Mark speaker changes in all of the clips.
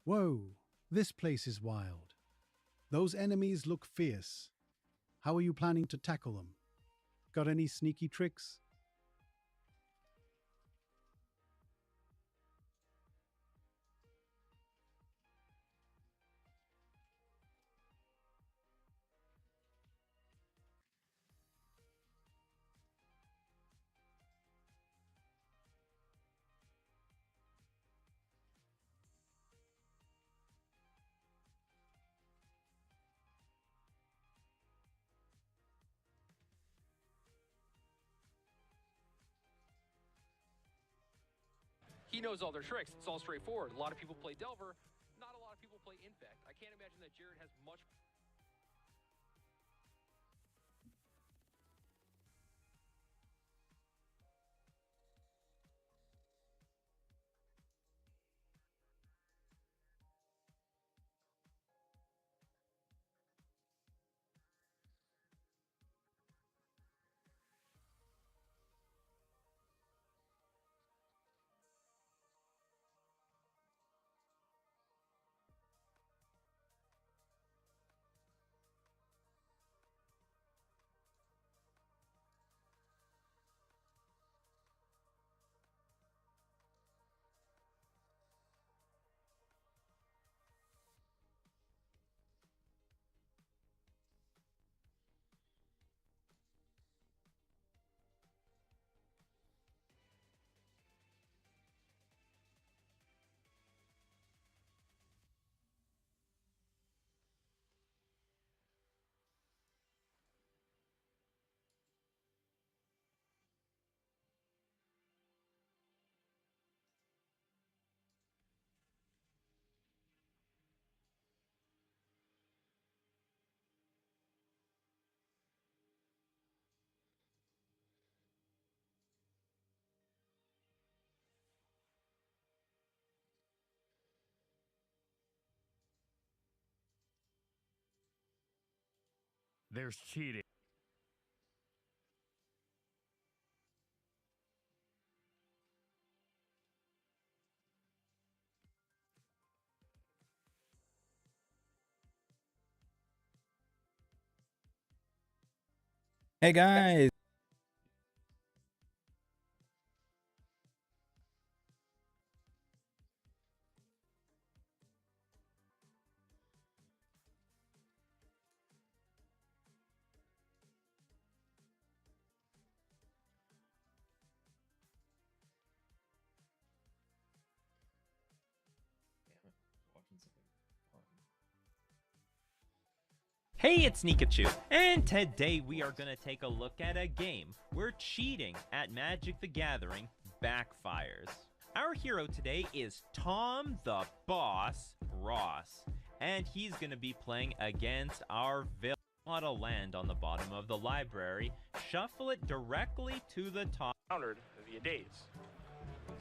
Speaker 1: Whoa, this place is wild. Those enemies look fierce. How are you planning to tackle them? Got any sneaky tricks?
Speaker 2: He knows all their tricks. It's all straightforward. A lot of people play Delver. Not a lot of people play Infect. I can't imagine that Jared has much.
Speaker 3: There's cheating.
Speaker 4: Hey guys.
Speaker 5: Hey, it's Nikachu, and today we are going to take a look at a game where cheating at Magic the Gathering backfires. Our hero today is Tom the Boss Ross, and he's going to be playing against our villain. On a land on the bottom of the library, shuffle it directly to the top.
Speaker 2: Countered via days.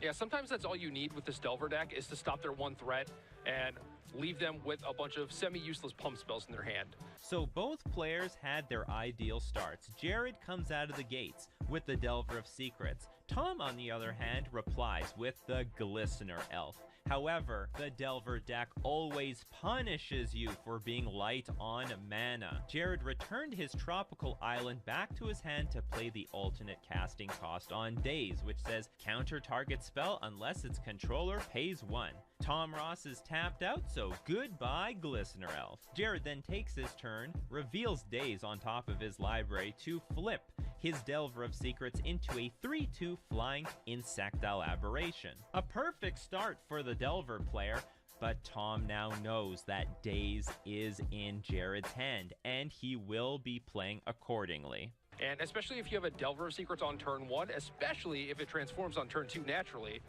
Speaker 2: Yeah, sometimes that's all you need with this Delver deck is to stop their one threat and leave them with a bunch of semi-useless pump spells in their hand.
Speaker 5: So both players had their ideal starts. Jared comes out of the gates with the Delver of Secrets. Tom, on the other hand, replies with the Glistener Elf. However, the Delver deck always punishes you for being light on mana. Jared returned his Tropical Island back to his hand to play the alternate casting cost on Days, which says counter target spell unless its controller pays 1. Tom Ross is tapped out, so goodbye Glistener Elf. Jared then takes his turn, reveals Days on top of his library to flip his Delver of Secrets into a 3-2 flying Insectile Aberration. A perfect start for the Delver player, but Tom now knows that Days is in Jared's hand, and he will be playing accordingly.
Speaker 2: And especially if you have a Delver of Secrets on turn 1, especially if it transforms on turn 2 naturally,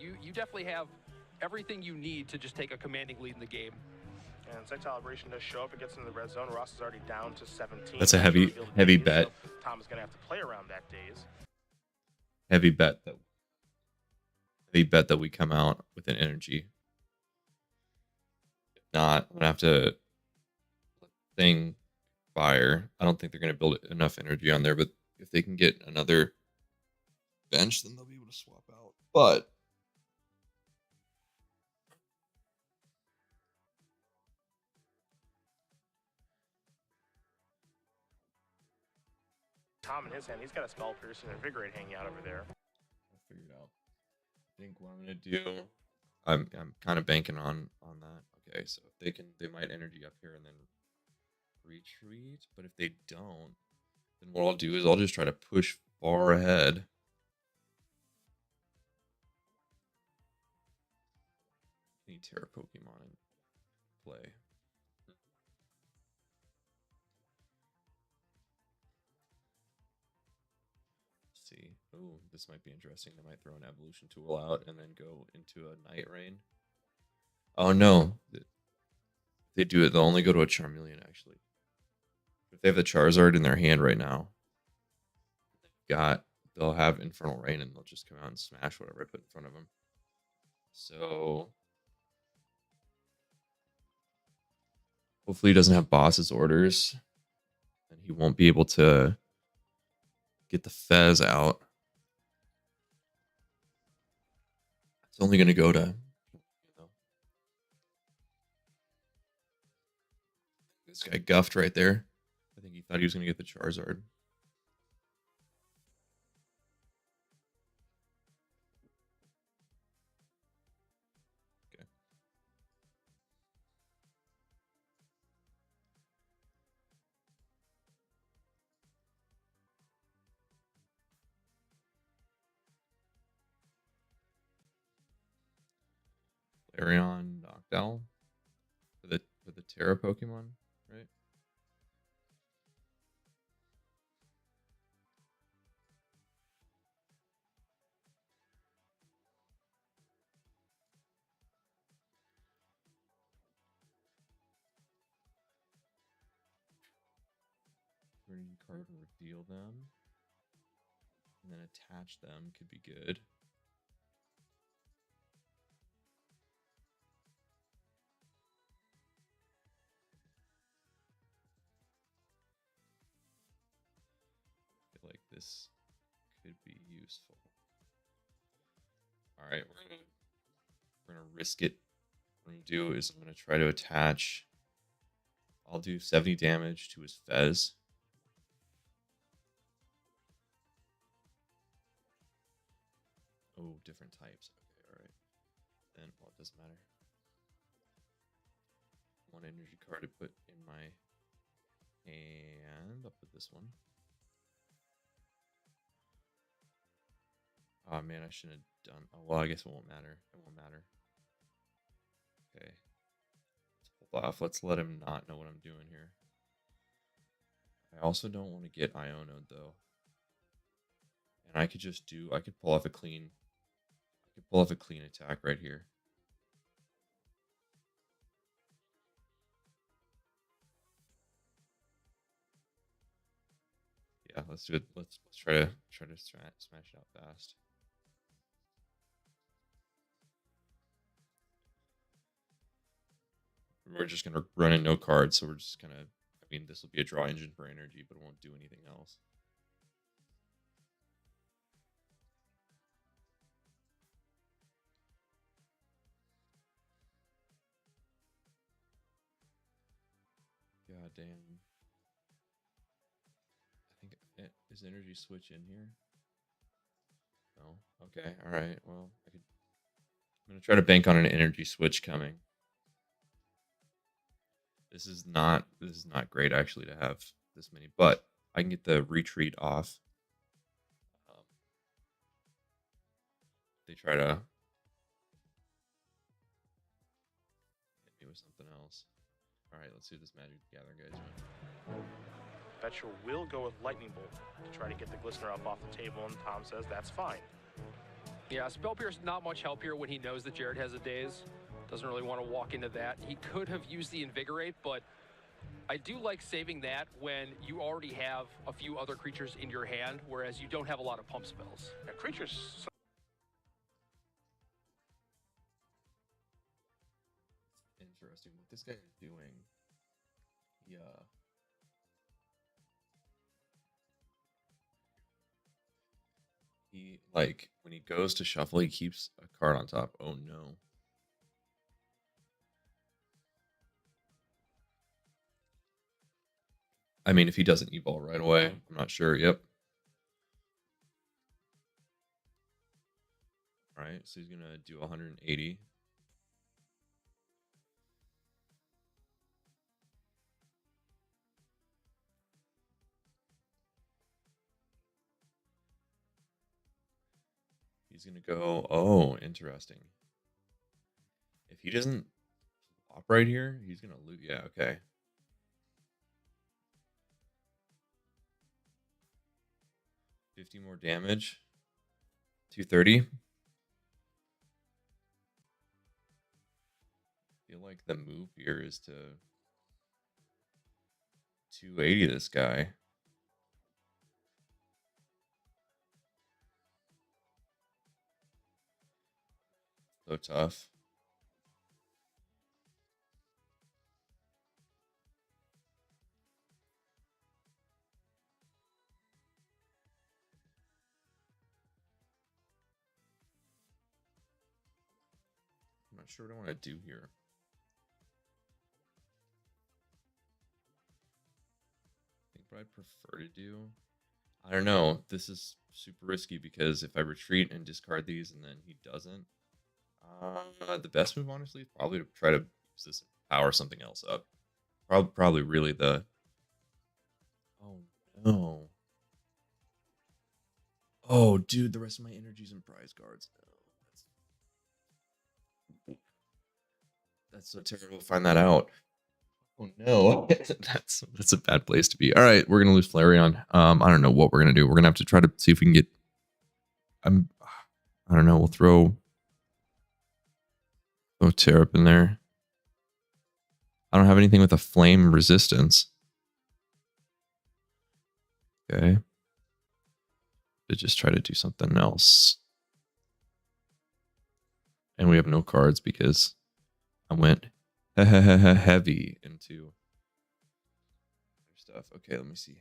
Speaker 2: you definitely have everything you need to just take a commanding lead in the game.
Speaker 6: And Insectile Aberration does show up. It gets into the red zone. Ross is already down to 17.
Speaker 7: That's a heavy bet.
Speaker 6: So Tom is going to have to play around that Days.
Speaker 7: Heavy bet that we come out with an energy. If not, I'm gonna have to thing fire. I don't think they're gonna build enough energy on there, but if they can get another bench, then they'll be able to swap out. But
Speaker 6: Tom in his hand, he's got a Spell Pierce and Invigorate hanging out over there.
Speaker 7: I'll figure it out. I think what I'm gonna do, I'm kind of banking on that. Okay, so if they might energy up here and then retreat, but if they don't, then what I'll do is I'll just try to push far ahead. Any Terra Pokemon in play. See. Oh, this might be interesting. They might throw an evolution tool out and then go into a Night Rain. Oh no. If they do it, they'll only go to a Charmeleon actually. If they have the Charizard in their hand right now, they'll have Infernal Rain and they'll just come out and smash whatever I put in front of them. So hopefully he doesn't have boss's orders and he won't be able to get the Fez out. It's only going to go to, this guy guffed right there. I think he thought he was going to get the Charizard. Okay. Flareon, Noctowl for the Terra Pokemon, right? Green card, reveal them, and then attach them could be good. I feel like this could be useful. All right, we're gonna risk it. What I'm gonna do is I'm gonna try to attach. I'll do 70 damage to his Fez. Oh, different types. Okay, all right. Then, well, it doesn't matter. One energy card to put in my hand. I'll put this one. Oh man, I shouldn't have done. Oh well, I guess it won't matter. It won't matter. Okay. Let's hold off. Let's let him not know what I'm doing here. I also don't want to get Iono'd though. And I could just do. I could pull off a clean. I could pull off a clean attack right here. Yeah, let's do it. Let's try to smash it out fast. We're just gonna run in no cards, so we're just gonna. I mean, this will be a draw engine for energy, but it won't do anything else. God damn. I think is energy switch in here? No. Okay. All right. Well, I'm gonna try to bank on an energy switch coming. This is not great actually to have this many, but I can get the retreat off. They try to hit me with something else. All right, let's see what this Magic the Gathering guy's doing.
Speaker 6: Fetcher will go with Lightning Bolt to try to get the Glistener up off the table, and Tom says that's fine.
Speaker 2: Yeah, Spell Pierce not much help here when he knows that Jared has a Daze. Doesn't really want to walk into that. He could have used the Invigorate, but I do like saving that when you already have a few other creatures in your hand, whereas you don't have a lot of pump spells.
Speaker 6: Now, creatures.
Speaker 7: Interesting what this guy is doing. Yeah. He, like, when he goes to shuffle, he keeps a card on top. Oh no. I mean, if he doesn't evolve right away, I'm not sure. Yep. All right, so he's gonna do 180. He's gonna go. Oh, interesting. If he doesn't flop right here, he's gonna lose. Yeah, okay. $50 more damage. 230. I feel like the move here is to 280 this guy. So tough. I'm not sure what I want to do here. I think what I'd prefer to do, I don't know. This is super risky because if I retreat and discard these and then he doesn't, the best move, honestly, is probably to try to use this and power something else up. Probably really the... Oh, no. Oh, dude, the rest of my energy's in prize cards. No, that's so terrible to find that out. Oh, no. That's a bad place to be. All right, we're going to lose Flareon. I don't know what we're going to do. We're going to have to try to see if we can get... I don't know. We'll throw tear up in there. I don't have anything with a flame resistance. Okay. To just try to do something else. And we have no cards because I went heavy into stuff. Okay, let me see.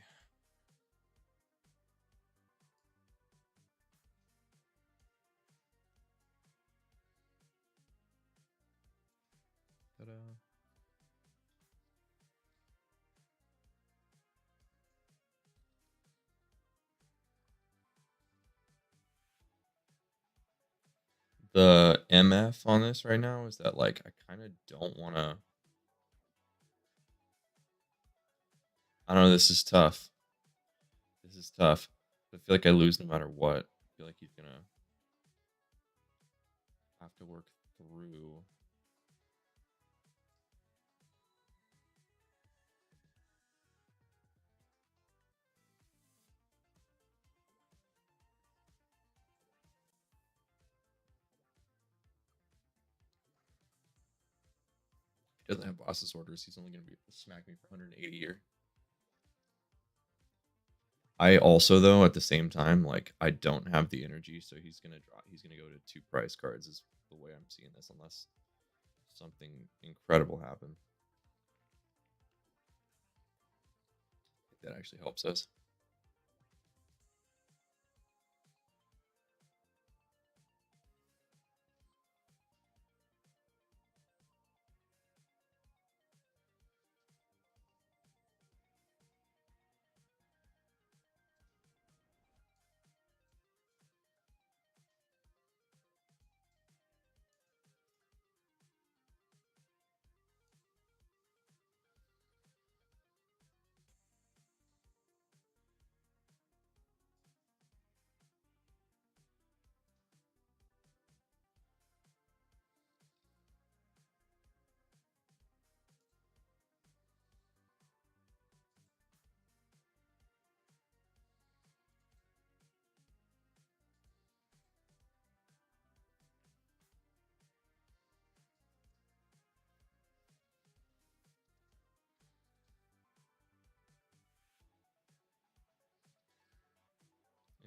Speaker 7: Ta-da. The MF on this right now is that, like, I kind of don't want to... I don't know, this is tough. This is tough. I feel like I lose no matter what. I feel like he's going to have to work through... He doesn't have boss's orders. He's only going to be smack me for 180 here. I also, though, at the same time, like, I don't have the energy, so he's gonna draw. He's gonna go to 2 prize cards. Is the way I'm seeing this, unless something incredible happens. That actually helps us.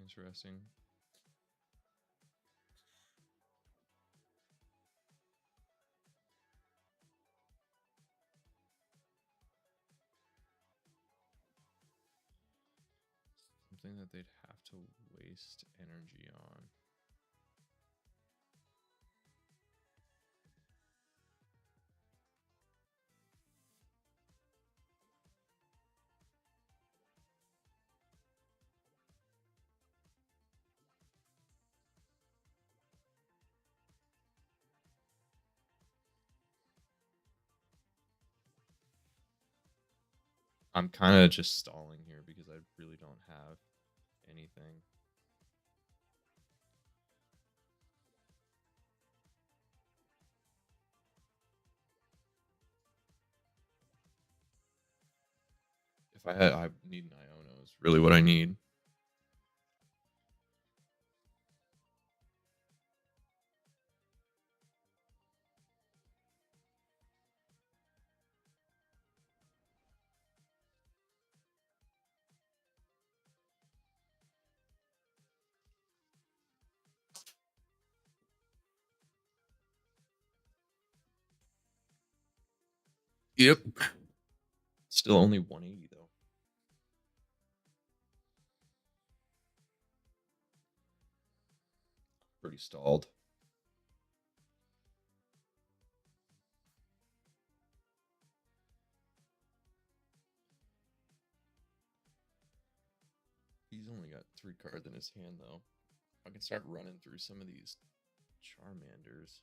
Speaker 7: Interesting. Something that they'd have to waste energy on. I'm kind of just stalling here because I really don't have anything. If I need an Iono is really what I need. Yep. Still only 180 though. Pretty stalled. He's only got 3 cards in his hand though. I can start running through some of these Charmanders.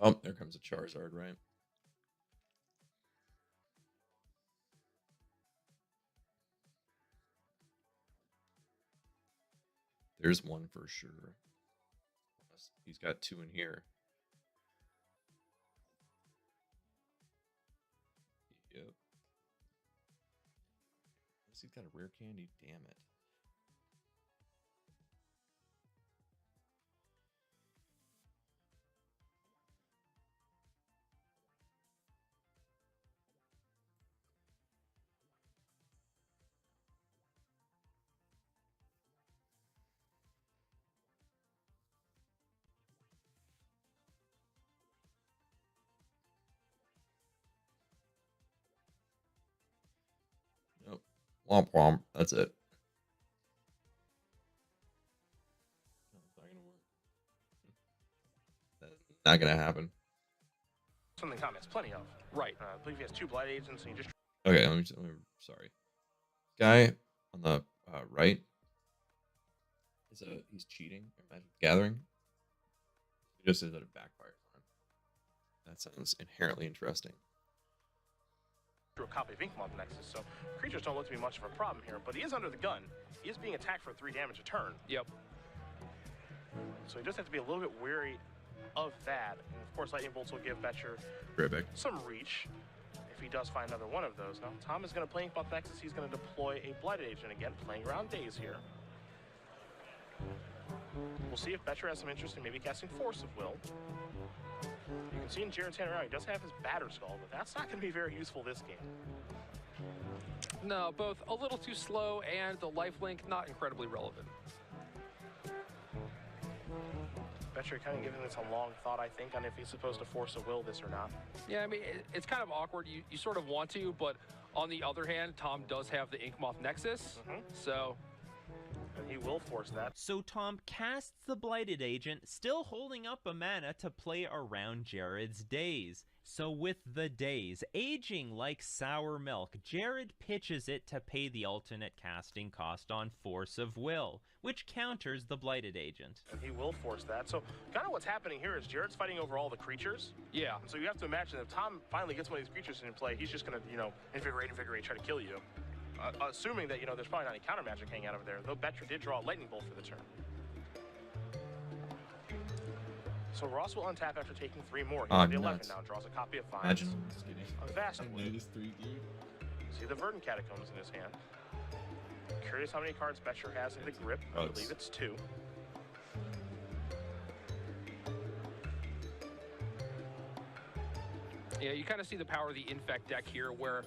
Speaker 7: Oh, there comes a Charizard, right? There's one for sure. He's got 2 in here. Yep. He's got a rare candy, damn it. Nope. Womp womp. That's it. It's not gonna work. That's not gonna happen.
Speaker 6: Something comments, plenty of.
Speaker 2: Right.
Speaker 6: I believe he has 2 Blight Agents, and he just...
Speaker 7: Okay, sorry. Guy on the right he's cheating at Magic the Gathering. He just says that it backfires on him. That sounds inherently interesting.
Speaker 6: Drew a copy of Inkmoth Nexus, so creatures don't look to be much of a problem here, but he is under the gun. He is being attacked for 3 damage a turn.
Speaker 2: Yep.
Speaker 6: So he just has to be a little bit wary of that. And of course, Lightning Bolts will give Betcher some reach if he does find another one of those. Now, Tom is going to play Inkmoth Nexus. He's going to deploy a Blighted Agent again, playing around Daze here. We'll see if Betcher has some interest in maybe casting Force of Will. You can see in Jared's hand around, he does have his Batter Skull, but that's not going to be very useful this game.
Speaker 2: No, both a little too slow and the lifelink not incredibly relevant.
Speaker 6: Betcher kind of giving this a long thought, I think, on if he's supposed to Force of Will this or not.
Speaker 2: Yeah, I mean, it's kind of awkward. You sort of want to, but on the other hand, Tom does have the Inkmoth Nexus, so...
Speaker 6: And he will force that.
Speaker 5: So Tom casts the Blighted Agent, still holding up a mana to play around Jared's Daze. So with the Daze aging like sour milk, Jared pitches it to pay the alternate casting cost on Force of Will, which counters the Blighted Agent.
Speaker 6: And he will force that. So kind of what's happening here is Jared's fighting over all the creatures.
Speaker 2: Yeah.
Speaker 6: And so you have to imagine if Tom finally gets one of these creatures in play, he's just going to, you know, invigorate, try to kill you. Assuming that, you know, there's probably not any counter magic hanging out over there, though Betcher did draw a Lightning Bolt for the turn. So Ross will untap after taking 3 more. He's on the 11 now, draws a copy of Vines.
Speaker 7: Imagine I'm just kidding.
Speaker 6: A Vast
Speaker 7: I
Speaker 6: Wood.
Speaker 7: noticed 3 deep.
Speaker 6: See the Verdant Catacombs in his hand. Curious how many cards Betcher has in the grip. I believe it's 2.
Speaker 2: Yeah, you kind of see the power of the Infect deck here where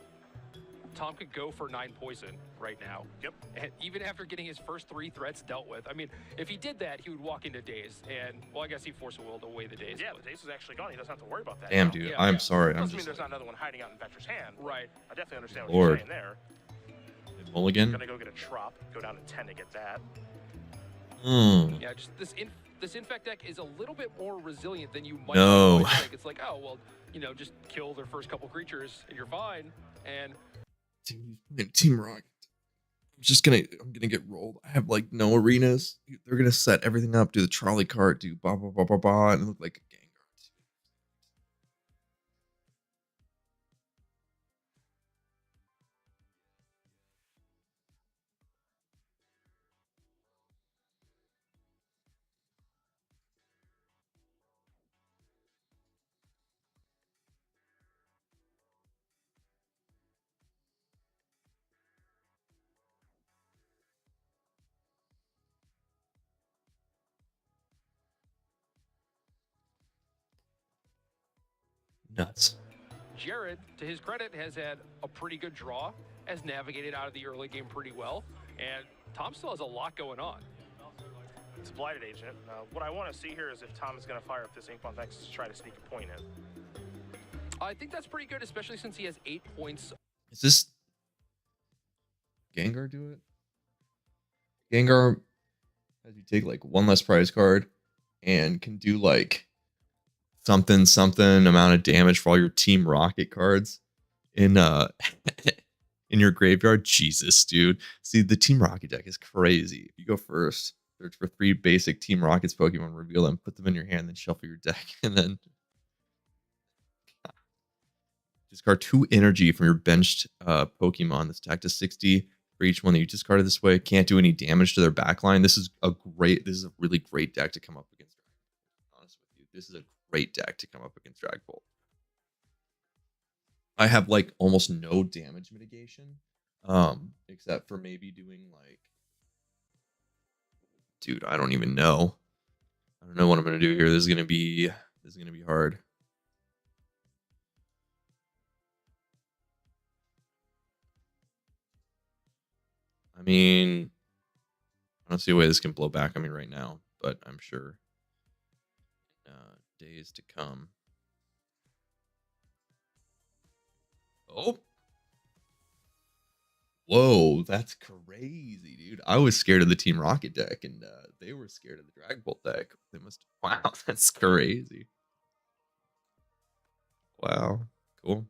Speaker 2: Tom could go for 9 poison right now.
Speaker 6: Yep.
Speaker 2: And even after getting his first 3 threats dealt with. I mean, if he did that, he would walk into Daze. And, well, I guess he'd Force of Will to away the Daze.
Speaker 6: Yeah, the Daze is actually gone. He doesn't have to worry about that.
Speaker 7: Damn,
Speaker 6: now.
Speaker 7: dude.
Speaker 2: Yeah,
Speaker 7: I'm
Speaker 2: yeah.
Speaker 7: sorry. I'm
Speaker 6: Doesn't
Speaker 7: just
Speaker 6: mean there's not another one hiding out in Betcher's hand.
Speaker 2: Right.
Speaker 6: I definitely understand what
Speaker 7: Lord.
Speaker 6: you're saying there.
Speaker 7: Mulligan.
Speaker 6: Gonna go get a Trop, go down to 10 to get that.
Speaker 2: Yeah, just this Infect deck is a little bit more resilient than you might
Speaker 7: No.
Speaker 2: think. It's like, oh, well, you know, just kill their first couple creatures and you're fine. And
Speaker 7: Team Rocket. I'm gonna get rolled. I have like no arenas. They're gonna set everything up, do the trolley cart, do blah blah blah blah blah, and look like a Gengar. Nuts.
Speaker 2: Jared, to his credit, has had a pretty good draw, has navigated out of the early game pretty well, and Tom still has a lot going on.
Speaker 6: It's a blighted agent. What I want to see here is if Tom is going to fire up this Inkmoth Nexus to try to sneak a point in.
Speaker 2: I think that's pretty good, especially since he has 8 points.
Speaker 7: Is this Gengar do it? Gengar has you take like 1 less prize card and can do like something amount of damage for all your Team Rocket cards in in your graveyard. Jesus, dude. See, the Team Rocket deck is crazy. If you go first, search for 3 basic Team Rockets Pokemon, reveal them, put them in your hand, then shuffle your deck, and then discard 2 energy from your benched Pokemon that's attacked to 60 for each one that you discarded this way. Can't do any damage to their backline. This is a really great deck to come up against. Honest with you, this is a great deck to come up against Dragapult. I have like almost no damage mitigation, except for maybe doing like, dude, I don't even know. I don't know what I'm gonna do here. This is gonna be hard. I mean, I don't see a way this can blow back on me right now, but I'm sure days to come. Oh. Whoa, that's crazy, dude. I was scared of the Team Rocket deck, and they were scared of the Dragapult deck. They must. Wow, that's crazy. Wow, cool.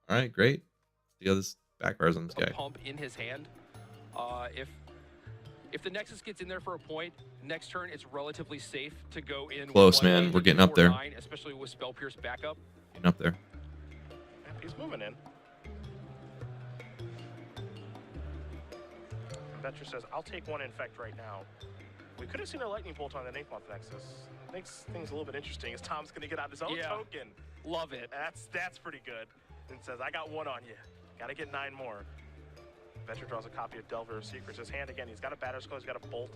Speaker 7: All right, great. See how this backfires on this guy.
Speaker 2: Pump in his hand. If the Nexus gets in there for a point, next turn it's relatively safe to go in.
Speaker 7: Close, man. We're getting up there.
Speaker 2: 9, especially with Spell Pierce backup.
Speaker 7: Getting up there.
Speaker 6: He's moving in. Vetcher says, I'll take 1 Infect right now. We could have seen a Lightning Bolt on the Inkmoth Nexus. Makes things a little bit interesting as Tom's going to get out his own token.
Speaker 2: Love it.
Speaker 6: That's pretty good. And says, I got 1 on you. Got to get 9 more. Vetcher draws a copy of Delver of Secrets. His hand again, he's got a Batter Skull, he's got a Bolt.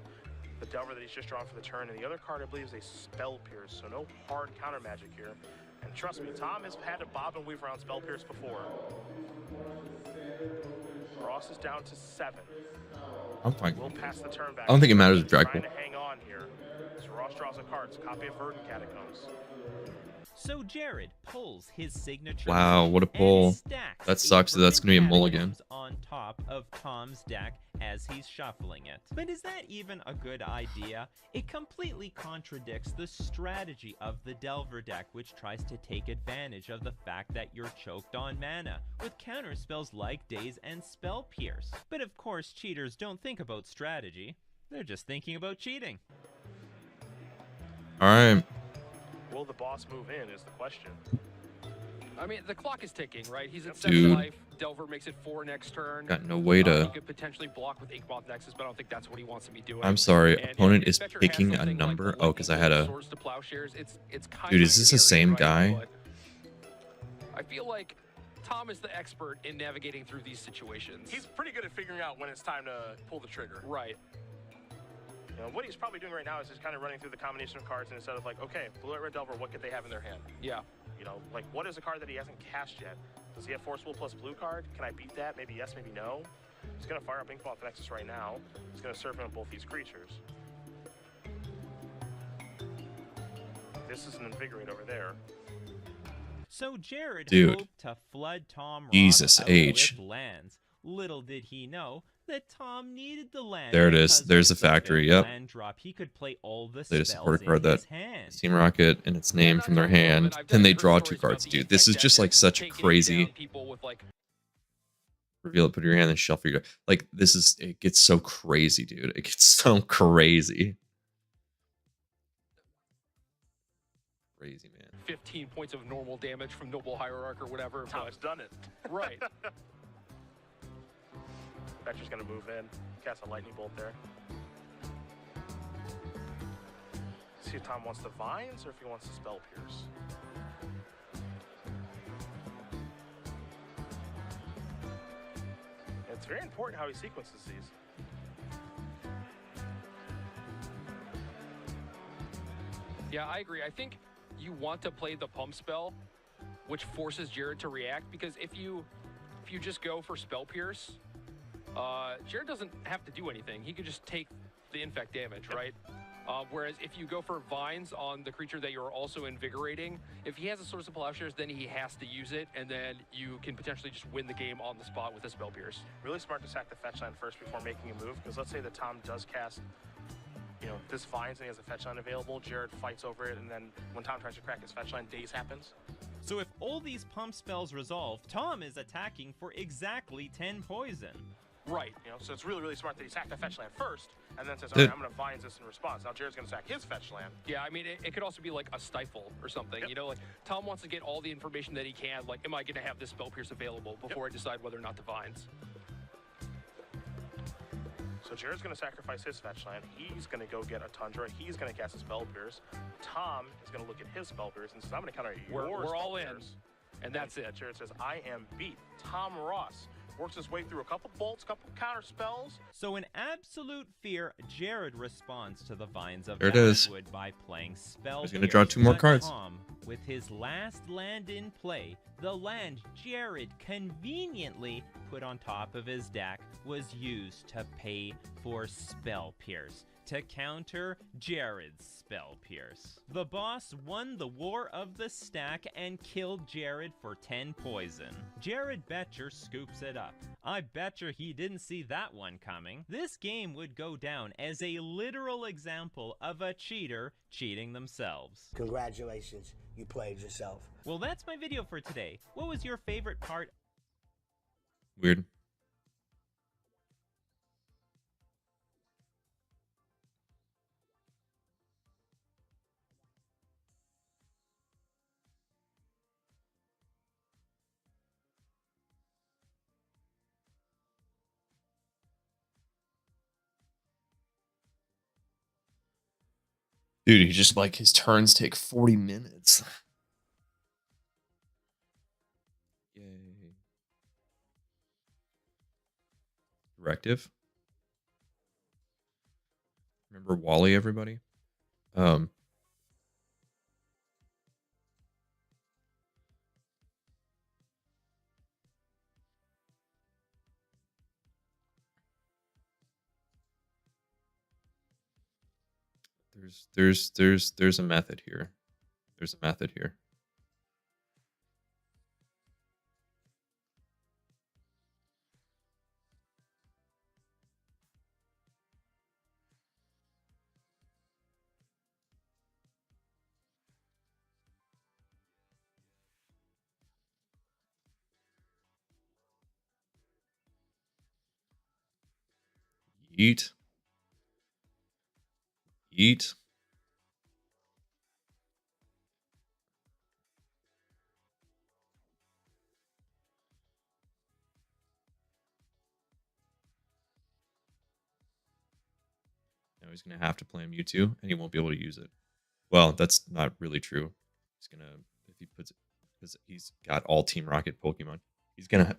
Speaker 6: The Delver that he's just drawn for the turn. And the other card, I believe, is a Spell Pierce. So no hard counter magic here. And trust me, Tom has had to bob and weave around Spell Pierce before. Ross is down to 7.
Speaker 7: I'm fine.
Speaker 6: We'll pass the turn back.
Speaker 7: I don't think it matters with Dragapult.
Speaker 6: Trying to hang on here. So Ross draws a card. It's a copy of Verdant Catacombs.
Speaker 5: So Jared pulls his signature.
Speaker 7: Wow, what a pull. That sucks that that's going to be a mulligan.
Speaker 5: On top of Tom's deck as he's shuffling it. But is that even a good idea? It completely contradicts the strategy of the Delver deck, which tries to take advantage of the fact that you're choked on mana with counter spells like Daze and Spell Pierce. But of course, cheaters don't think about strategy. They're just thinking about cheating.
Speaker 7: All right.
Speaker 6: Will the boss move in is the question.
Speaker 2: I mean, the clock is ticking, right? He's at 7
Speaker 7: Dude.
Speaker 2: life. Delver makes it 4 next turn.
Speaker 7: Got no way to.
Speaker 2: He could potentially block with Inkmoth Nexus, but I don't think that's what he wants to be doing.
Speaker 7: I'm sorry.
Speaker 2: And
Speaker 7: Opponent
Speaker 2: if
Speaker 7: is
Speaker 2: Vetcher has
Speaker 7: picking a
Speaker 2: something like
Speaker 7: number.
Speaker 2: the
Speaker 7: Oh, because I had a.
Speaker 2: Swords to Plowshares, it's kind
Speaker 7: Dude,
Speaker 2: of
Speaker 7: is this the
Speaker 2: scary,
Speaker 7: same
Speaker 2: right?
Speaker 7: guy?
Speaker 2: But I feel like Tom is the expert in navigating through these situations.
Speaker 6: He's pretty good at figuring out when it's time to pull the trigger.
Speaker 2: Right.
Speaker 6: You know, what he's probably doing right now is just kind of running through the combination of cards, and instead of like, okay, Blue Red Delver, what could they have in their hand?
Speaker 2: Yeah.
Speaker 6: You know, like, what is a card that he hasn't cast yet? Does he have Force Will plus blue card? Can I beat that? Maybe yes, maybe no. He's going to fire up Inkmoth Nexus right now. He's going to serve him with both these creatures. This is an Invigorate over there.
Speaker 5: So Jared
Speaker 7: Dude.
Speaker 5: hoped to flood Tom Ross
Speaker 7: Jesus
Speaker 5: out
Speaker 7: H.
Speaker 5: with lands. Little did he know that Tom needed the land.
Speaker 7: There it is.
Speaker 5: because
Speaker 7: There's the
Speaker 5: with
Speaker 7: factory,
Speaker 5: fifth
Speaker 7: yep.
Speaker 5: land drop, he could play all the
Speaker 7: They just
Speaker 5: spells
Speaker 7: support a
Speaker 5: in
Speaker 7: card that
Speaker 5: his hand.
Speaker 7: Team Rocket and its name from their hand. Then they draw 2 cards, dude. This is just like such a crazy.
Speaker 2: People with like
Speaker 7: Reveal it, put it in your hand, and shuffle your. Like, this is. It gets so crazy, dude. It gets so crazy. Crazy, man.
Speaker 2: 15 points of normal damage from Noble Hierarch or whatever.
Speaker 6: Tom's done it.
Speaker 2: Right.
Speaker 6: Vetcher's going to move in, cast a Lightning Bolt there. See if Tom wants the Vines or if he wants the Spell Pierce. It's very important how he sequences these.
Speaker 2: Yeah, I agree. I think you want to play the pump spell which forces Jared to react. Because if you just go for Spell Pierce, Jared doesn't have to do anything. He could just take the infect damage, right? Whereas if you go for Vines on the creature that you're also invigorating, if he has a Source of Plowshares, then he has to use it, and then you can potentially just win the game on the spot with a Spell Pierce.
Speaker 6: Really smart to sack the fetch line first before making a move, because let's say that Tom does cast, this Vines and he has a fetch line available, Jared fights over it, and then when Tom tries to crack his fetch line, Daze happens.
Speaker 5: So if all these pump spells resolve, Tom is attacking for exactly 10 poison.
Speaker 2: Right.
Speaker 6: So it's really, really smart that he sacked the fetch land first, and then says, all right, I'm going to Vines this in response. Now Jared's going to sack his fetch land.
Speaker 2: Yeah, I mean, it could also be like a Stifle or something.
Speaker 6: Yep.
Speaker 2: Like Tom wants to get all the information that he can. Like, am I going to have this Spell Pierce available before I decide whether or not to Vines?
Speaker 6: So Jared's going to sacrifice his fetch land. He's going to go get a Tundra. He's going to cast a Spell Pierce. Tom is going to look at his Spell Pierce and says, I'm going to counter your
Speaker 2: We're all in.
Speaker 6: Pierce.
Speaker 2: And that's it.
Speaker 6: Jared says, I am beat. Tom Ross works his way through a couple bolts, couple counter spells.
Speaker 5: So in absolute fear, Jared responds to the Vines of
Speaker 7: There it is.
Speaker 5: Valakwood by playing Spell
Speaker 7: He's gonna draw
Speaker 5: Pierce.
Speaker 7: 2 more
Speaker 5: But
Speaker 7: cards.
Speaker 5: Tom, with his last land in play, the land Jared conveniently put on top of his deck was used to pay for Spell Pierce, to counter Jared's Spell Pierce. The boss won the War of the Stack and killed Jared for 10 poison. Jared betcher scoops it up. I betcher he didn't see that one coming. This game would go down as a literal example of a cheater cheating themselves.
Speaker 3: Congratulations, you played yourself.
Speaker 5: Well, that's my video for today. What was your favorite part?
Speaker 7: Weird. Dude, he just his turns take 40 minutes. Yay. Directive. Remember Wally, everybody? There's a method here. There's a method here. Eat. Eat. Now he's going to have to play Mewtwo, and he won't be able to use it. Well, that's not really true. He's going to, if he puts it, because he's got all Team Rocket Pokemon, he's going to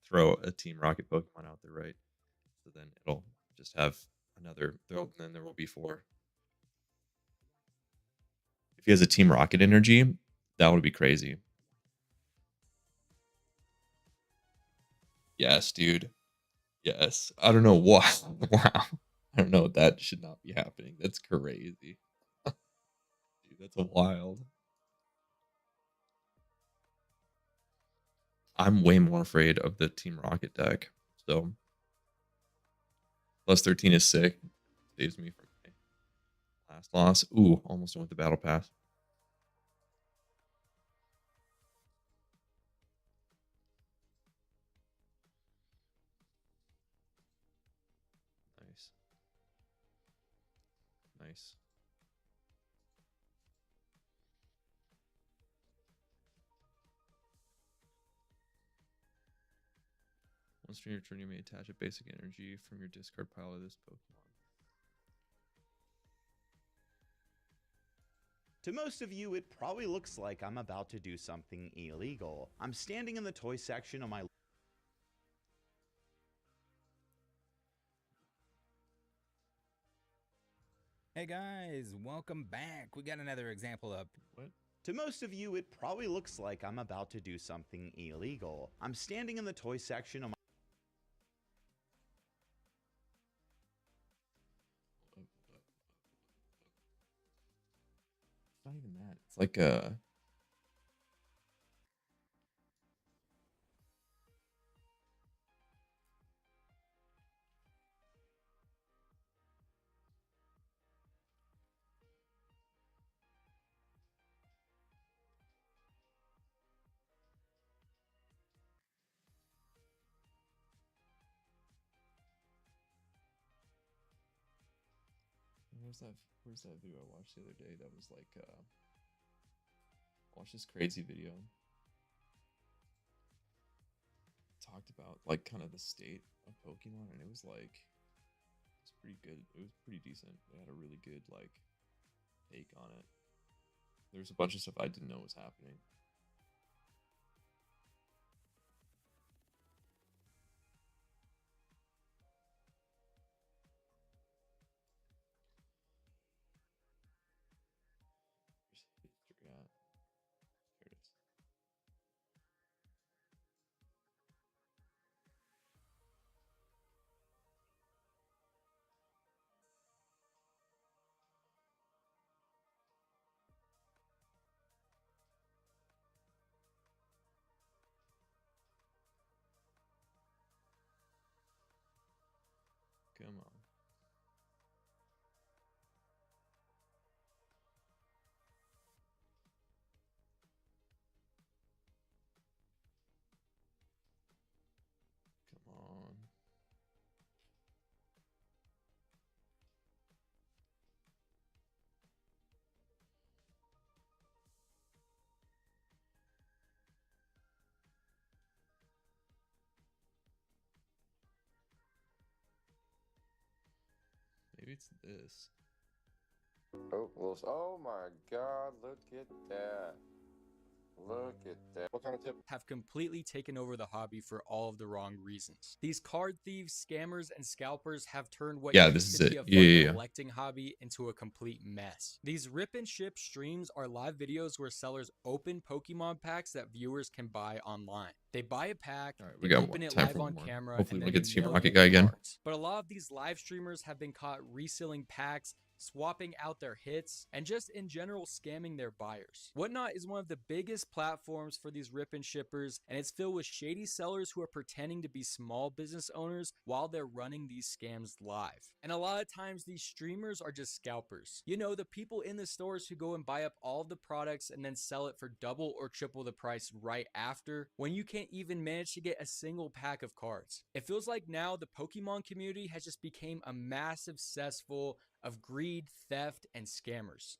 Speaker 7: throw a Team Rocket Pokemon out there, right? So then it'll just have another, and then there will be 4. If he has a Team Rocket energy, that would be crazy. Yes, dude. Yes. I don't know why. Wow. I don't know. That should not be happening. That's crazy. Dude, that's wild. I'm way more afraid of the Team Rocket deck. So, plus 13 is sick. Saves me from my last loss. Ooh, almost went with the Battle Pass. Nice. Nice. Once during your turn, you may attach a basic energy from your discard pile to this Pokemon.
Speaker 4: To most of you, it probably looks like I'm about to do something illegal. I'm standing in the toy section on my...
Speaker 8: Hey guys, welcome back. We got another example up.
Speaker 7: What?
Speaker 4: To most of you, it probably looks like I'm about to do something illegal. I'm standing in the toy section of my
Speaker 7: It's not even that. It's like a. Where's that video I watched the other day that was like watch this crazy video. Talked about like kind of the state of Pokemon, and it was pretty good. It was pretty decent. They had a really good like take on it. There's a bunch of stuff I didn't know was happening. Where's history at? There it is. Come on. Come on. Maybe it's this.
Speaker 8: Oh, well, oh my God, look at that. Look at that. What kind of tip?
Speaker 9: Have completely taken over the hobby for all of the wrong reasons. These card thieves, scammers, and scalpers have turned what
Speaker 7: Yeah,
Speaker 9: used
Speaker 7: this is
Speaker 9: to be
Speaker 7: it.
Speaker 9: a fun
Speaker 7: Yeah.
Speaker 9: collecting hobby into a complete mess. These rip and ship streams are live videos where sellers open Pokemon packs that viewers can buy online. They buy a pack,
Speaker 7: All right, we
Speaker 9: they
Speaker 7: got
Speaker 9: open it
Speaker 7: time
Speaker 9: live
Speaker 7: for
Speaker 9: on
Speaker 7: more.
Speaker 9: camera,
Speaker 7: Hopefully
Speaker 9: and
Speaker 7: we'll
Speaker 9: then
Speaker 7: get to see
Speaker 9: mail
Speaker 7: Rocket
Speaker 9: you
Speaker 7: Guy
Speaker 9: the
Speaker 7: again.
Speaker 9: cards. But a lot of these live streamers have been caught reselling packs, swapping out their hits, and just in general scamming their buyers. Whatnot is one of the biggest platforms for these rip and shippers, and it's filled with shady sellers who are pretending to be small business owners while they're running these scams live. And a lot of times these streamers are just scalpers. You know, the people in the stores who go and buy up all of the products and then sell it for double or triple the price right after, when you can't even manage to get a single pack of cards. It feels like now the Pokemon community has just become a massive cesspool of greed, theft, and scammers.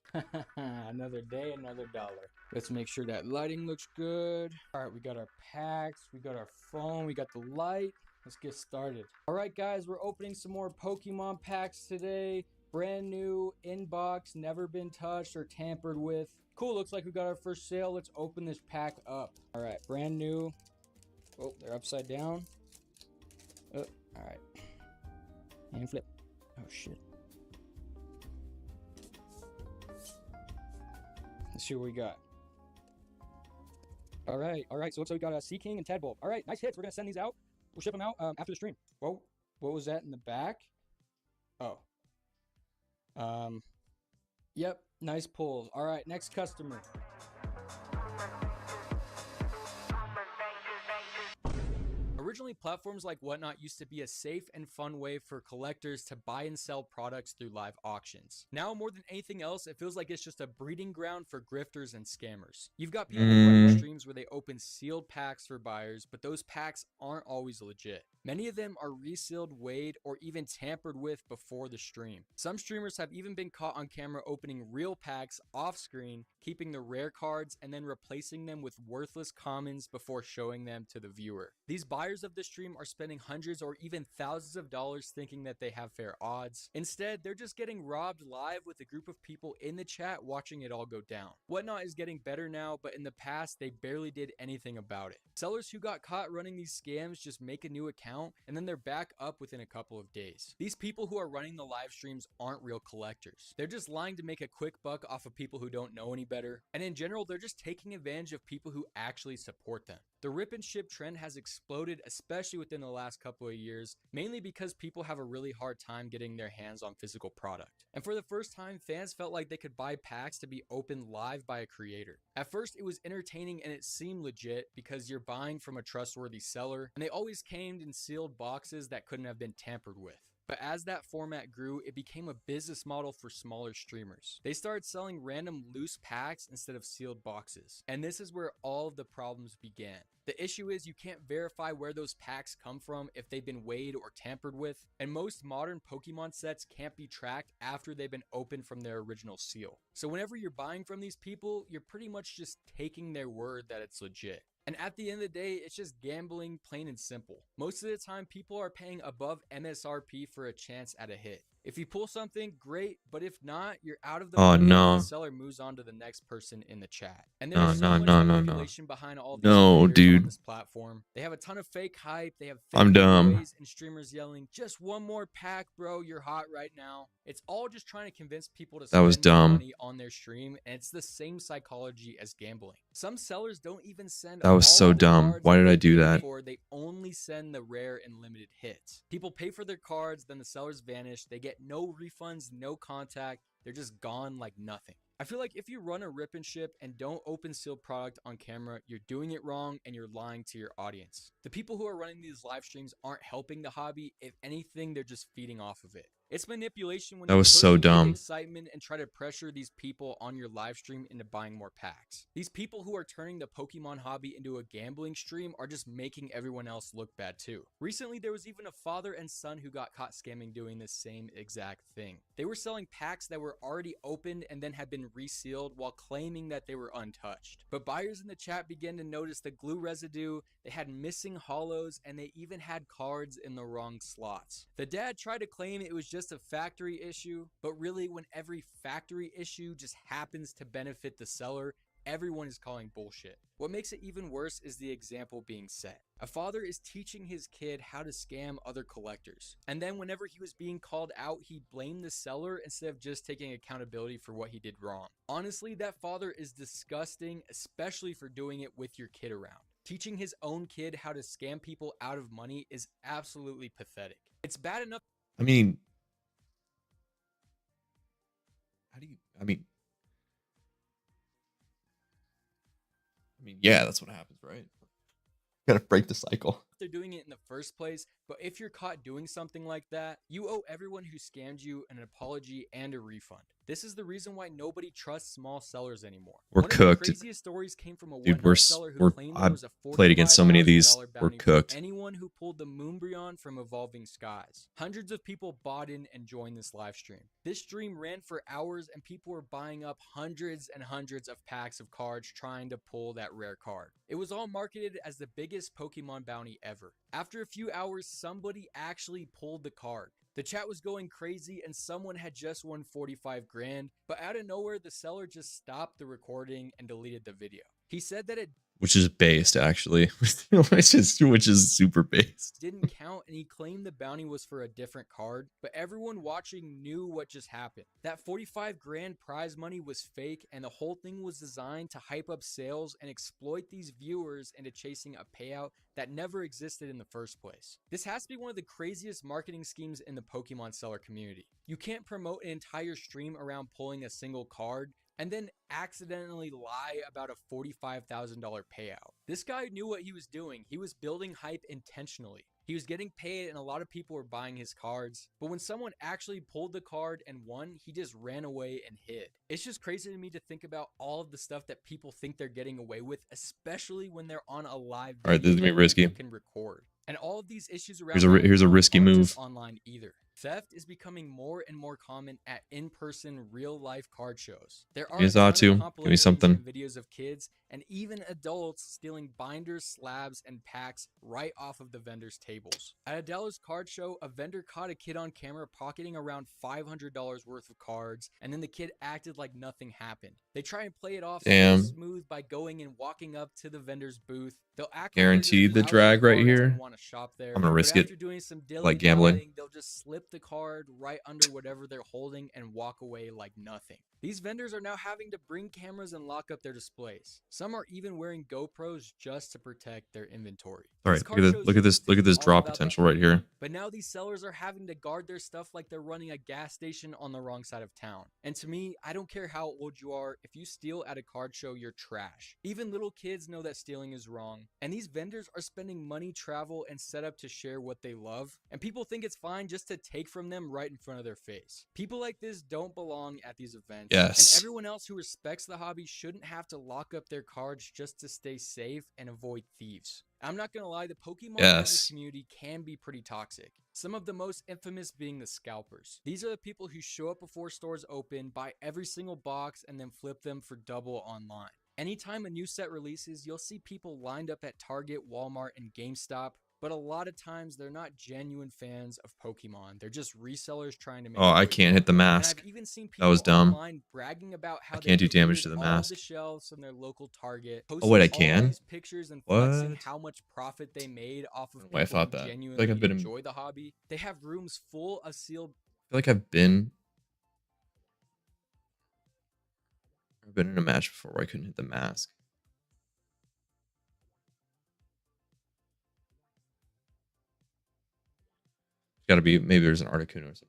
Speaker 9: Another day, another dollar. Let's make sure that lighting looks good. All right, we got our packs, we got our phone, we got the light. Let's get started. All right, guys, we're opening some more Pokemon packs today. Brand new, in-box, never been touched or tampered with. Cool, looks like we got our first sale. Let's open this pack up. All right, brand new. Oh, they're upside down. Oh, all right. And flip. Oh, shit. Let's see what we got. All right. So looks like we got a Sea King and Tadpole. All right, nice hits. We're gonna send these out. We'll ship them out after the stream. Whoa, what was that in the back? Oh. Yep, nice pulls. All right, next customer. Originally, platforms like Whatnot used to be a safe and fun way for collectors to buy and sell products through live auctions. Now, more than anything else, it feels like it's just a breeding ground for grifters and scammers. You've got people running streams where they open sealed packs for buyers, but those packs aren't always legit. Many of them are resealed, weighed, or even tampered with before the stream. Some streamers have even been caught on camera opening real packs off screen, keeping the rare cards and then replacing them with worthless commons before showing them to the viewer. These buyers of the stream are spending hundreds or even thousands of dollars thinking that they have fair odds. Instead, they're just getting robbed live with a group of people in the chat watching it all go down. Whatnot is getting better now, but in the past, they barely did anything about it. Sellers who got caught running these scams just make a new account account, and then they're back up within a couple of days. These people who are running the live streams aren't real collectors. They're just lying to make a quick buck off of people who don't know any better, and in general, they're just taking advantage of people who actually support them. The rip and ship trend has exploded, especially within the last couple of years, mainly because people have a really hard time getting their hands on physical product. And for the first time, fans felt like they could buy packs to be opened live by a creator. At first, it was entertaining and it seemed legit because you're buying from a trustworthy seller, and they always came in sealed boxes that couldn't have been tampered with. But as that format grew, it became a business model for smaller streamers. They started selling random loose packs instead of sealed boxes. And this is where all of the problems began. The issue is you can't verify where those packs come from if they've been weighed or tampered with, and most modern Pokemon sets can't be tracked after they've been opened from their original seal. So whenever you're buying from these people, you're pretty much just taking their word that it's legit. And at the end of the day, it's just gambling, plain and simple. Most of the time, people are paying above MSRP for a chance at a hit. If you pull something, great, but if not, you're out of the money and the seller moves on to the next person in the chat. And there's so much manipulation behind all these players on this platform. They have a ton of fake hype, they have fake giveaways and streamers yelling, just one more pack, bro, you're hot right now. It's all just trying to convince people to spend money on their stream, and it's the same psychology as gambling. Some sellers don't even send
Speaker 7: That was so dumb. Why did I do that?
Speaker 9: They only send the rare and limited hits. People pay for their cards, then the sellers vanish. They get no refunds, no contact. They're just gone like nothing. I feel like if you run a rip and ship and don't open sealed product on camera, you're doing it wrong and you're lying to your audience. The people who are running these live streams aren't helping the hobby. If anything, they're just feeding off of it. It's manipulation when
Speaker 7: that was so dumb.
Speaker 9: Excitement and try to pressure these people on your live stream into buying more packs. These people who are turning the Pokemon hobby into a gambling stream are just making everyone else look bad too. Recently, there was even a father and son who got caught scamming doing the same exact thing. They were selling packs that were already opened and then had been resealed while claiming that they were untouched. But buyers in the chat began to notice the glue residue, they had missing hollows, and they even had cards in the wrong slots. The dad tried to claim it was just a factory issue, but really when every factory issue just happens to benefit the seller, everyone is calling bullshit. What makes it even worse is the example being set. A father is teaching his kid how to scam other collectors. And then whenever he was being called out, he blamed the seller instead of just taking accountability for what he did wrong. Honestly, that father is disgusting, especially for doing it with your kid around. Teaching his own kid how to scam people out of money is absolutely pathetic. It's bad enough.
Speaker 7: I mean, yeah, that's what happens, right? Gotta break the cycle.
Speaker 9: They're doing it in the first place, but if you're caught doing something like that, you owe everyone who scammed you an apology and a refund. This is the reason why nobody trusts small sellers anymore.
Speaker 7: We're cooked.
Speaker 9: The craziest stories came from a
Speaker 7: Dude,
Speaker 9: seller who claimed there was a
Speaker 7: played against so many of these. We're cooked.
Speaker 9: Anyone who pulled the Moonbryon from Evolving Skies. Hundreds of people bought in and joined this live stream. This stream ran for hours and people were buying up hundreds and hundreds of packs of cards trying to pull that rare card. It was all marketed as the biggest Pokemon bounty ever. After a few hours, somebody actually pulled the card. The chat was going crazy and someone had just won 45 grand, but out of nowhere, the seller just stopped the recording and deleted the video. He said that it
Speaker 7: which is based actually, which is super based.
Speaker 9: Didn't count, and he claimed the bounty was for a different card, but everyone watching knew what just happened. That 45 grand prize money was fake, and the whole thing was designed to hype up sales and exploit these viewers into chasing a payout that never existed in the first place. This has to be one of the craziest marketing schemes in the Pokemon seller community. You can't promote an entire stream around pulling a single card and then accidentally lie about a $45,000 payout. This guy knew what he was doing. He was building hype intentionally. He was getting paid and a lot of people were buying his cards. But when someone actually pulled the card and won, he just ran away and hid. It's just crazy to me to think about all of the stuff that people think they're getting away with, especially when they're on a live video.
Speaker 7: All right, this is gonna be risky.
Speaker 9: You can record. And all of these issues around
Speaker 7: here's a risky move.
Speaker 9: online either. Theft is becoming more and more common at in-person real-life card shows. There are
Speaker 7: Give me
Speaker 9: a
Speaker 7: a
Speaker 9: ton of
Speaker 7: Zatu. Give me
Speaker 9: compilations
Speaker 7: something.
Speaker 9: and videos of kids and even adults stealing binders, slabs, and packs right off of the vendors' tables. At a Dallas card show, a vendor caught a kid on camera pocketing around $500 worth of cards, and then the kid acted like nothing happened. They try and play it off so
Speaker 7: Damn.
Speaker 9: smooth by going and walking up to the vendor's booth. They'll act
Speaker 7: Guaranteed
Speaker 9: like they're
Speaker 7: the
Speaker 9: just
Speaker 7: drag
Speaker 9: flouting
Speaker 7: right
Speaker 9: cards
Speaker 7: here.
Speaker 9: and want to shop there.
Speaker 7: I'm gonna risk
Speaker 9: but
Speaker 7: it.
Speaker 9: after doing some
Speaker 7: Like gambling.
Speaker 9: dilly-dallying, they'll just slip the card right under whatever they're holding and walk away like nothing. These vendors are now having to bring cameras and lock up their displays. Some are even wearing GoPros just to protect their inventory.
Speaker 7: All right, look at this draw potential right here.
Speaker 9: But now these sellers are having to guard their stuff like they're running a gas station on the wrong side of town. And to me, I don't care how old you are, if you steal at a card show, you're trash. Even little kids know that stealing is wrong. And these vendors are spending money, travel, and setup to share what they love. And people think it's fine just to take from them right in front of their face. People like this don't belong at these events.
Speaker 7: Yes.
Speaker 9: And everyone else who respects the hobby shouldn't have to lock up their cards just to stay safe and avoid thieves. I'm not gonna lie, the Pokemon as a community can be pretty toxic. Some of the most infamous being the scalpers. These are the people who show up before stores open, buy every single box, and then flip them for double online. Anytime a new set releases, you'll see people lined up at Target, Walmart, and GameStop, but a lot of times they're not genuine fans of Pokemon. They're just resellers trying to make
Speaker 7: Oh, I can't hit the mask.
Speaker 9: And I've even seen
Speaker 7: That
Speaker 9: people
Speaker 7: was dumb.
Speaker 9: online bragging about how
Speaker 7: I can't do
Speaker 9: they
Speaker 7: damage to
Speaker 9: cleared
Speaker 7: the
Speaker 9: all
Speaker 7: mask.
Speaker 9: the shelves from their local Target.
Speaker 7: Oh wait, I
Speaker 9: posting all
Speaker 7: can?
Speaker 9: these pictures and flexing
Speaker 7: What?
Speaker 9: how much profit they made off of
Speaker 7: Why I
Speaker 9: people
Speaker 7: thought
Speaker 9: who
Speaker 7: that.
Speaker 9: genuinely
Speaker 7: I've been in,
Speaker 9: enjoy the hobby. They have rooms full of sealed
Speaker 7: I feel like I've been in a match before where I couldn't hit the mask. Got to be, maybe there's an Articuno or something.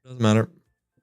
Speaker 7: Doesn't matter.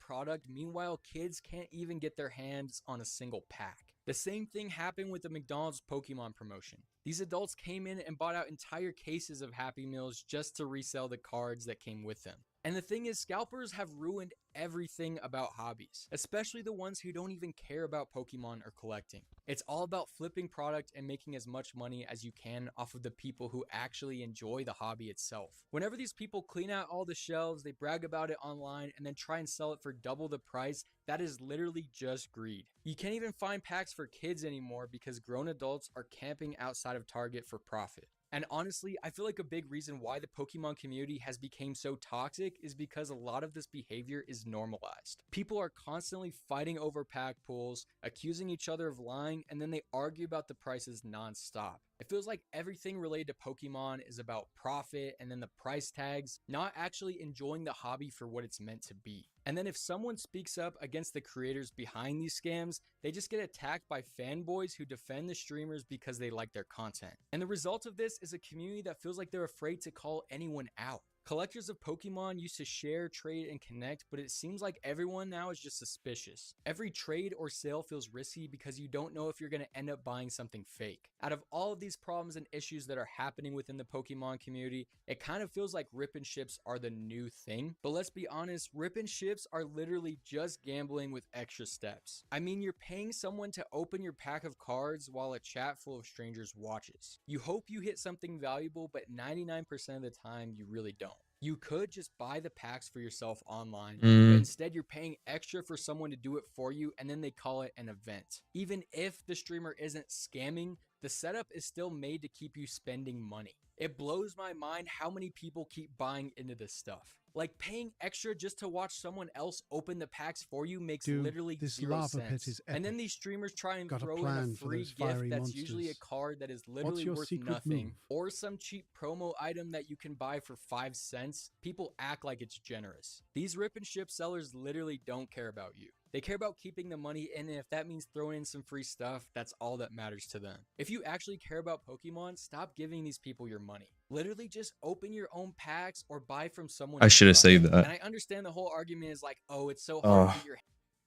Speaker 9: product. Meanwhile, kids can't even get their hands on a single pack. The same thing happened with the McDonald's Pokemon promotion. These adults came in and bought out entire cases of Happy Meals just to resell the cards that came with them. And the thing is, scalpers have ruined everything about hobbies, especially the ones who don't even care about Pokemon or collecting. It's all about flipping product and making as much money as you can off of the people who actually enjoy the hobby itself. Whenever these people clean out all the shelves, they brag about it online and then try and sell it for double the price. That is literally just greed. You can't even find packs for kids anymore because grown adults are camping outside of Target for profit. And honestly, I feel like a big reason why the Pokemon community has become so toxic is because a lot of this behavior is normalized. People are constantly fighting over pack pools, accusing each other of lying, and then they argue about the prices nonstop. It feels like everything related to Pokemon is about profit and then the price tags, not actually enjoying the hobby for what it's meant to be. And then if someone speaks up against the creators behind these scams, they just get attacked by fanboys who defend the streamers because they like their content. And the result of this is a community that feels like they're afraid to call anyone out. Collectors of Pokemon used to share, trade, and connect, but it seems like everyone now is just suspicious. Every trade or sale feels risky because you don't know if you're going to end up buying something fake. Out of all of these problems and issues that are happening within the Pokemon community, it kind of feels like rip and ships are the new thing. But let's be honest, rip and ships are literally just gambling with extra steps. I mean, you're paying someone to open your pack of cards while a chat full of strangers watches. You hope you hit something valuable, but 99% of the time you really don't. You could just buy the packs for yourself online, but instead you're paying extra for someone to do it for you, and then they call it an event. Even if the streamer isn't scamming, the setup is still made to keep you spending money. It blows my mind how many people keep buying into this stuff. Like, paying extra just to watch someone else open the packs for you makes literally zero sense. And then these streamers try and throw in a free gift that's usually a card that is literally worth nothing, or some cheap promo item that you can buy for 5 cents. People act like it's generous. These rip and ship sellers literally don't care about you. They care about keeping the money in, and if that means throwing in some free stuff, that's all that matters to them. If you actually care about Pokemon, stop giving these people your money. Literally just open your own packs or buy from someone.
Speaker 7: I should have saved that.
Speaker 9: And I understand the whole argument is like, oh, it's so hard to get your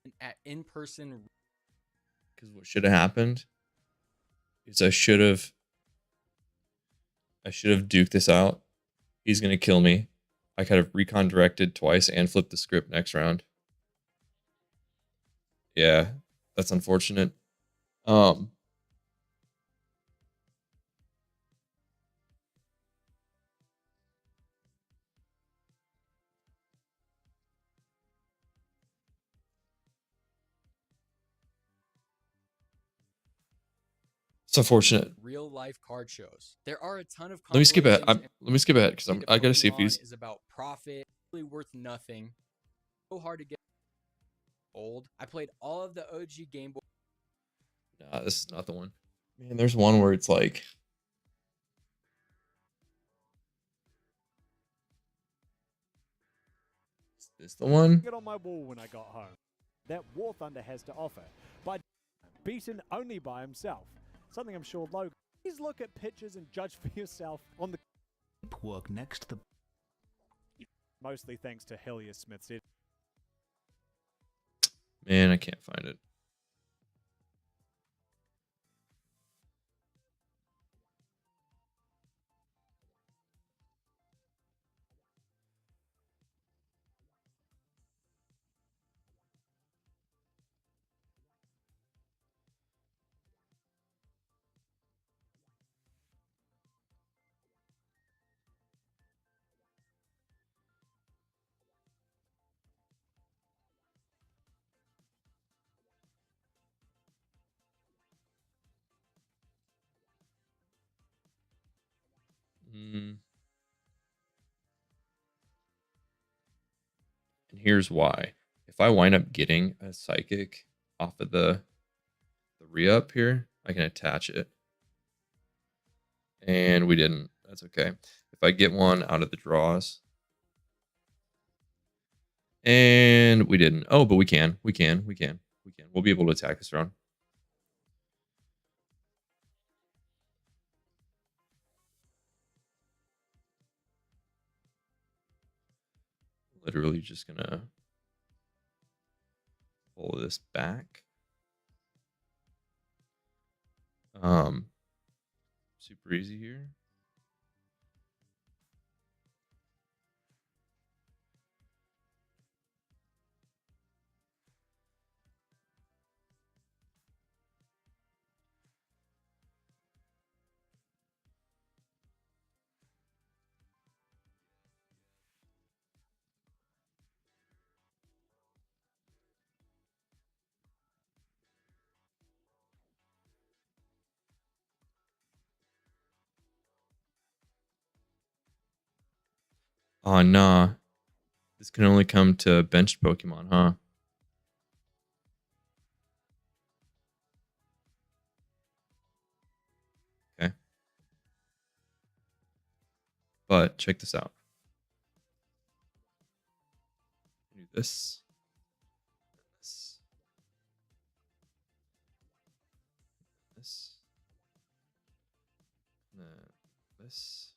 Speaker 9: hand at in-person.
Speaker 7: Because what should have happened is I should have duked this out. He's gonna kill me. I kind of recon directed twice and flipped the script next round. Yeah, that's unfortunate. It's unfortunate.
Speaker 9: Real life card shows. There are a ton of
Speaker 7: Let me skip ahead.
Speaker 9: compilations
Speaker 7: Let me skip ahead because
Speaker 9: and
Speaker 7: I gotta see if
Speaker 9: Pokemon
Speaker 7: these.
Speaker 9: is about profit, really worth nothing. So hard to get old. I played all of the OG Game Boy.
Speaker 7: Nah, this is not the one. Man, there's one where it's like. Is this the one?
Speaker 10: It on my wall when I got home. That War Thunder has to offer, by beaten only by himself. Something I'm sure Logan. Please look at pictures and judge for yourself on the
Speaker 11: work next to the.
Speaker 10: Mostly thanks to Hellier Smith's.
Speaker 7: Man, I can't find it. And here's why. If I wind up getting a psychic off of the re-up here, I can attach it. And we didn't. That's okay. If I get one out of the draws. And we didn't. Oh, but we can. We can. We'll be able to attack this round. Literally just gonna pull this back. Super easy here. Oh, nah. This can only come to benched Pokemon, huh? Okay. But check this out. Do this. This. This. This.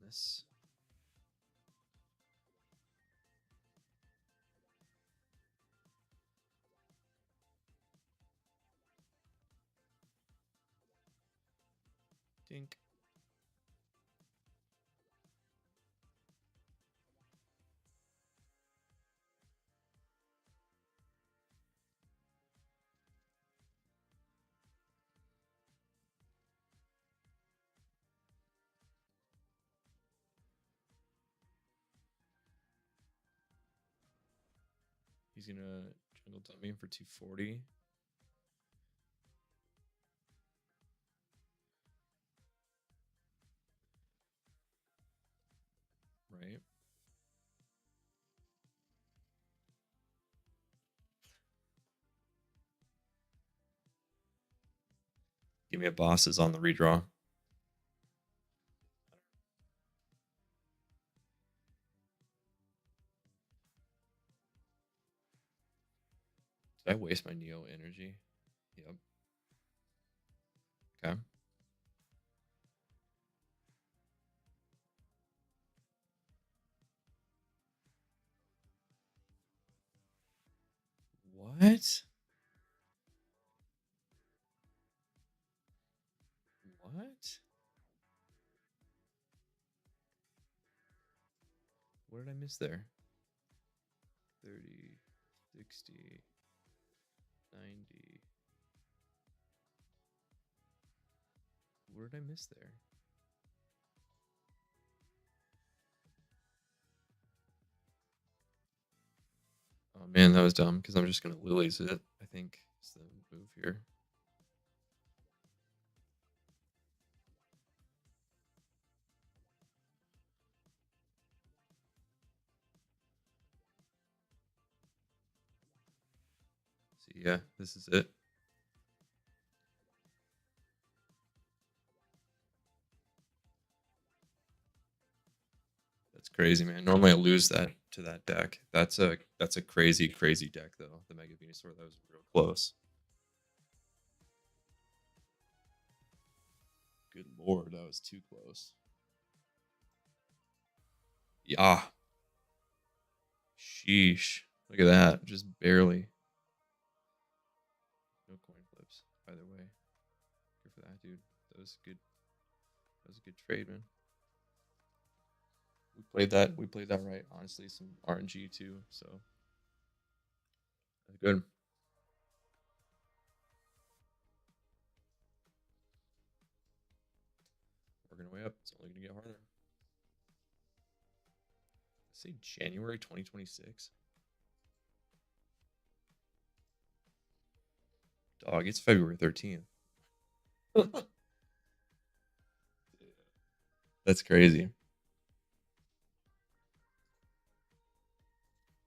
Speaker 7: This. Dink. He's gonna jungle dump me for 240. Right. Give me a bosses on the redraw. Did I waste my Neo energy? Yep. Okay. What? What? What did I miss there? 30, 60, 90. What did I miss there? Oh man, that was dumb because I'm just gonna Lilies it, I think is the move here. Yeah, this is it. That's crazy, man. Normally I lose that to that deck. That's a crazy deck though. The Mega Venusaur, that was real close. Good lord, that was too close. Yeah. Sheesh. Look at that. Just barely. No coin flips. Either way. Good for that, dude. That was good. That was a good trade, man. We played that right. Honestly, some RNG too, so that's good. Working our way up. It's only gonna get harder. Let's say January 2026. Dog, it's February 13th. That's crazy.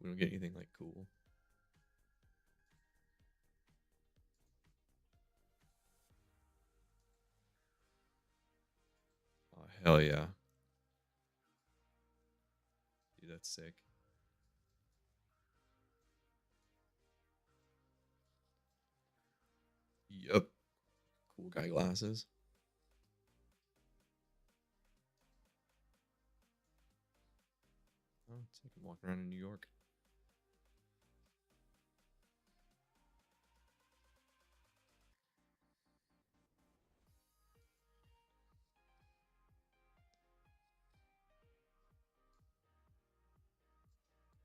Speaker 7: We don't get anything like cool. Oh, hell yeah. Dude, that's sick. Yup. Cool guy glasses. Oh, it's like I'm walking around in New York.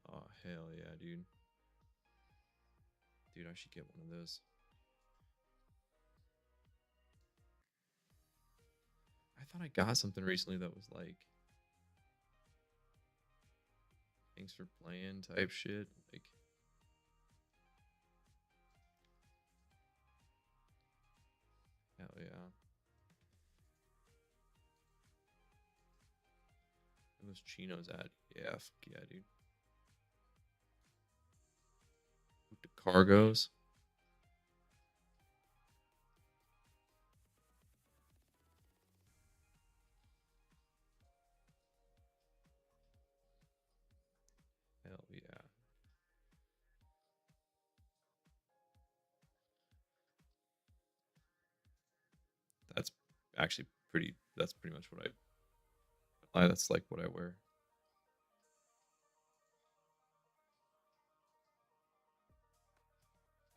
Speaker 7: Oh, hell yeah, dude. Dude, I should get one of those. I thought I got something recently that was like, thanks for playing type shit. Like, hell yeah. Where those chinos at? Yeah, fuck yeah, dude. With the cargos. Hell yeah. That's actually that's pretty much what that's like what I wear.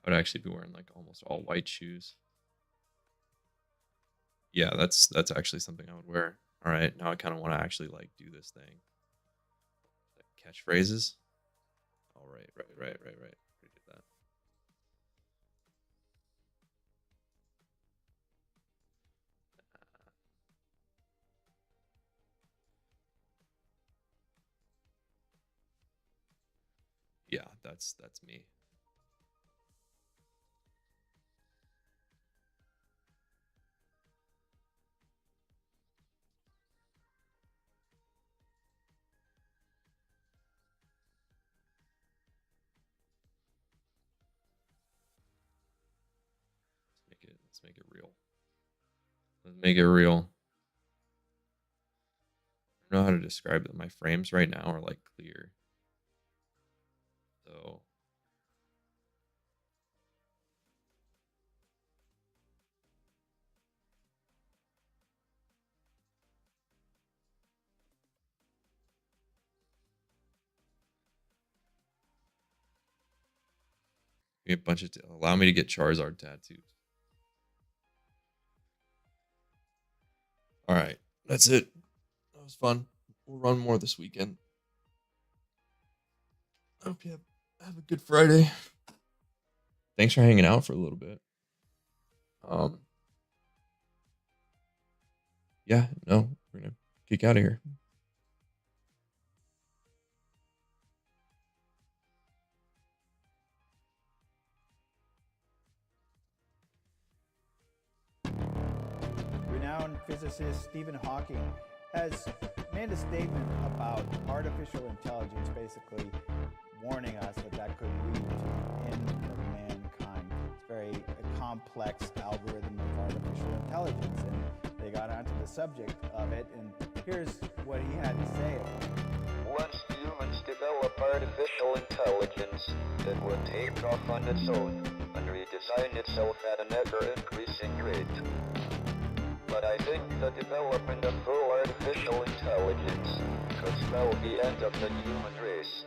Speaker 7: I would actually be wearing like almost all white shoes. Yeah, that's actually something I would wear. All right, now I kind of want to actually like do this thing. Like catchphrases. All right. We did that. Yeah, that's me. Let's make it real. Let's make it real. I don't know how to describe it. My frames right now are like clear. So a bunch of allow me to get Charizard tattoos. All right, that's it. That was fun. We'll run more this weekend. I hope you have a good Friday. Thanks for hanging out for a little bit. Yeah, no, we're gonna kick out of here.
Speaker 12: Renowned physicist Stephen Hawking has made a statement about artificial intelligence, basically warning us that could lead to the end of mankind. very complex algorithm of artificial intelligence, and they got onto the subject of it, and here's what he had to say about it.
Speaker 13: Once humans develop artificial intelligence, it would take off on its own and redesign itself at an ever-increasing rate. But I think the development of full artificial intelligence could spell the end of the human race.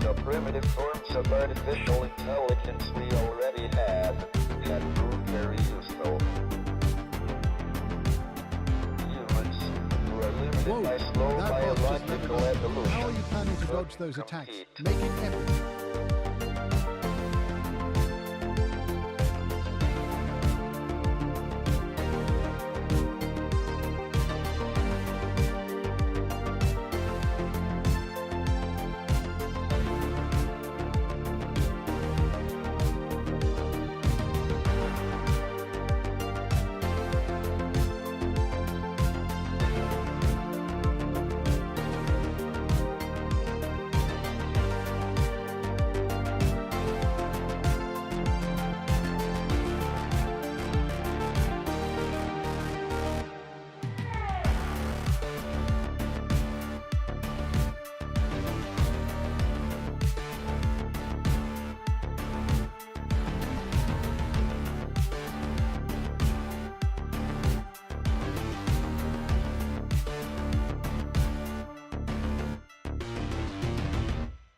Speaker 13: The primitive forms of artificial intelligence we already had proved very useful. Humans, who are limited by slow
Speaker 1: that boss just
Speaker 13: biological
Speaker 1: leveled up.
Speaker 13: evolution,
Speaker 1: How are you planning to dodge those attacks? Make it epic.